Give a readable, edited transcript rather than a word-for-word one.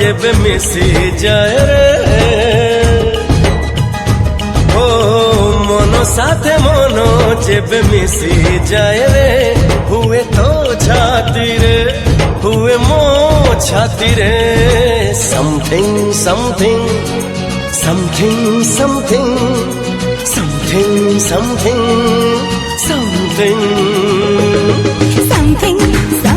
जेबे मिसी जाए रे ओ मन साथे मन जेबे मिसी जाए रे हुए तो छाती रे हुए मो छाती रे something something something something something something something something